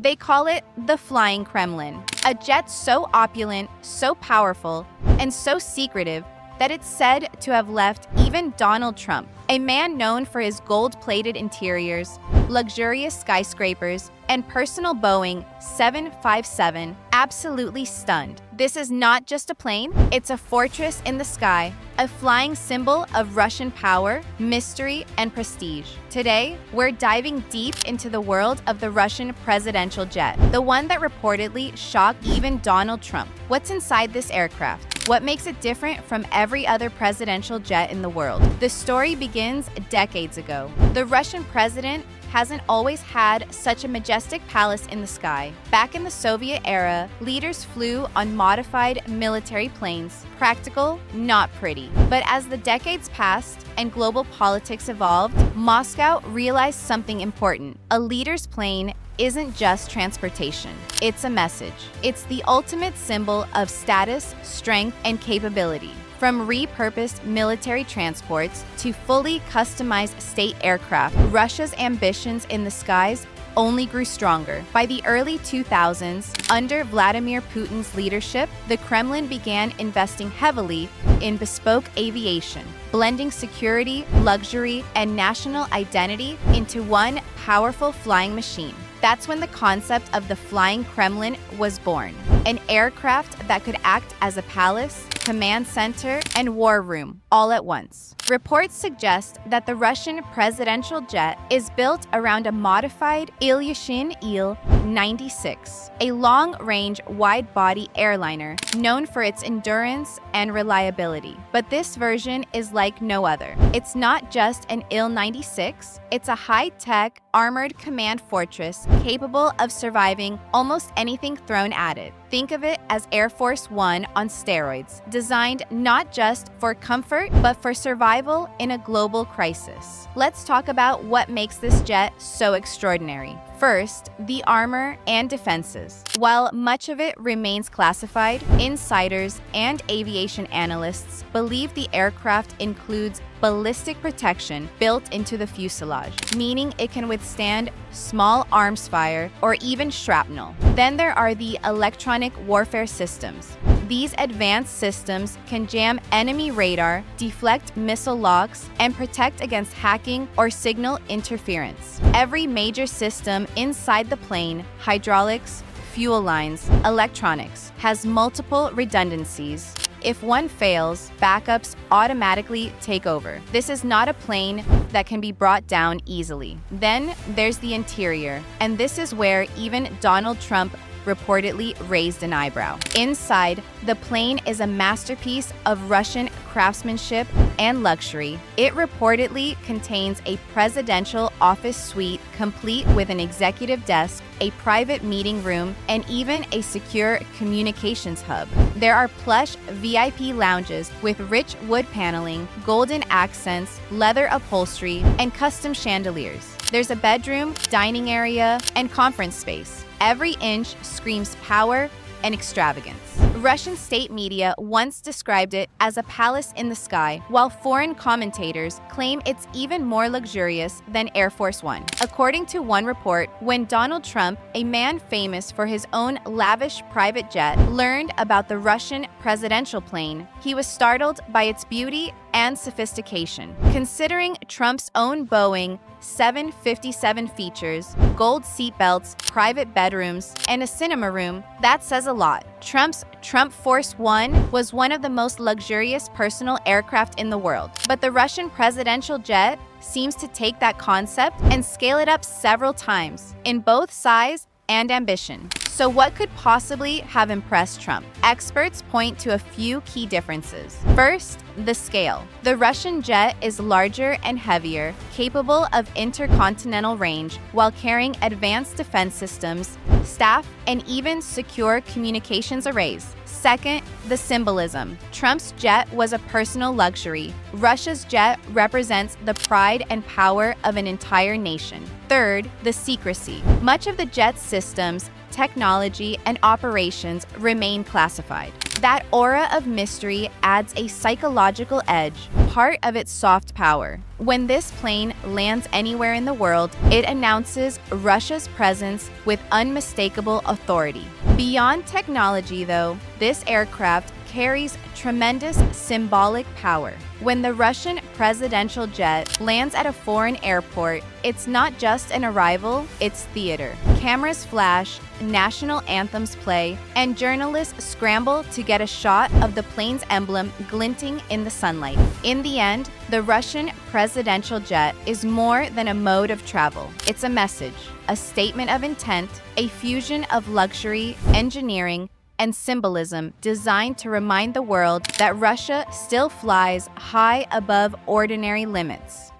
They call it the Flying Kremlin, a jet so opulent, so powerful, and so secretive that it's said to have left even Donald Trump, a man known for his gold-plated interiors, luxurious skyscrapers, and personal Boeing 757, absolutely stunned. This is not just a plane, it's a fortress in the sky, a flying symbol of Russian power, mystery, and prestige. Today, we're diving deep into the world of the Russian presidential jet, the one that reportedly shocked even Donald Trump. What's inside this aircraft? What makes it different from every other presidential jet in the world? The story begins decades ago. The Russian president hasn't always had such a majestic palace in the sky. Back in the Soviet era, leaders flew on modified military planes, practical, not pretty. But as the decades passed and global politics evolved, Moscow realized something important. A leader's plane isn't just transportation, it's a message. It's the ultimate symbol of status, strength, and capability. From repurposed military transports to fully customized state aircraft, Russia's ambitions in the skies only grew stronger. By the early 2000s, under Vladimir Putin's leadership, the Kremlin began investing heavily in bespoke aviation, blending security, luxury, and national identity into one powerful flying machine. That's when the concept of the Flying Kremlin was born, an aircraft that could act as a palace, command center, and war room all at once. Reports suggest that the Russian presidential jet is built around a modified Aviation Il-96, a long-range, wide-body airliner known for its endurance and reliability. But this version is like no other. It's not just an Il-96, it's a high-tech, armored command fortress capable of surviving almost anything thrown at it. Think of it as Air Force One on steroids, designed not just for comfort, but for survival in a global crisis. Let's talk about what makes this jet so extraordinary. First, the armor and defenses. While much of it remains classified, insiders and aviation analysts believe the aircraft includes ballistic protection built into the fuselage, meaning it can withstand small arms fire or even shrapnel. Then there are the electronic warfare systems. These advanced systems can jam enemy radar, deflect missile locks, and protect against hacking or signal interference. Every major system inside the plane, hydraulics, fuel lines, electronics, has multiple redundancies. If one fails, backups automatically take over. This is not a plane that can be brought down easily. Then there's the interior, and this is where even Donald Trump reportedly raised an eyebrow. Inside, the plane is a masterpiece of Russian craftsmanship and luxury. It reportedly contains a presidential office suite complete with an executive desk, a private meeting room, and even a secure communications hub. There are plush VIP lounges with rich wood paneling, golden accents, leather upholstery, and custom chandeliers. There's a bedroom, dining area, and conference space. Every inch screams power and extravagance. Russian state media once described it as a palace in the sky, while foreign commentators claim it's even more luxurious than Air Force One. According to one report, when Donald Trump, a man famous for his own lavish private jet, learned about the Russian presidential plane, he was startled by its beauty and sophistication. Considering Trump's own Boeing 757 features, gold seatbelts, private bedrooms, and a cinema room, that says a lot. Trump's Trump Force One was one of the most luxurious personal aircraft in the world. But the Russian presidential jet seems to take that concept and scale it up several times, in both size and ambition. So what could possibly have impressed Trump? Experts point to a few key differences. First, the scale. The Russian jet is larger and heavier, capable of intercontinental range while carrying advanced defense systems, staff, and even secure communications arrays. Second, the symbolism. Trump's jet was a personal luxury. Russia's jet represents the pride and power of an entire nation. Third, the secrecy. Much of the jet's systems, technology, and operations remain classified. That aura of mystery adds a psychological edge, part of its soft power. When this plane lands anywhere in the world, it announces Russia's presence with unmistakable authority. Beyond technology, though, this aircraft carries tremendous symbolic power. When the Russian presidential jet lands at a foreign airport, it's not just an arrival, it's theater. Cameras flash, national anthems play, and journalists scramble to get a shot of the plane's emblem glinting in the sunlight. In the end, the Russian presidential jet is more than a mode of travel. It's a message, a statement of intent, a fusion of luxury, engineering, and symbolism designed to remind the world that Russia still flies high above ordinary limits.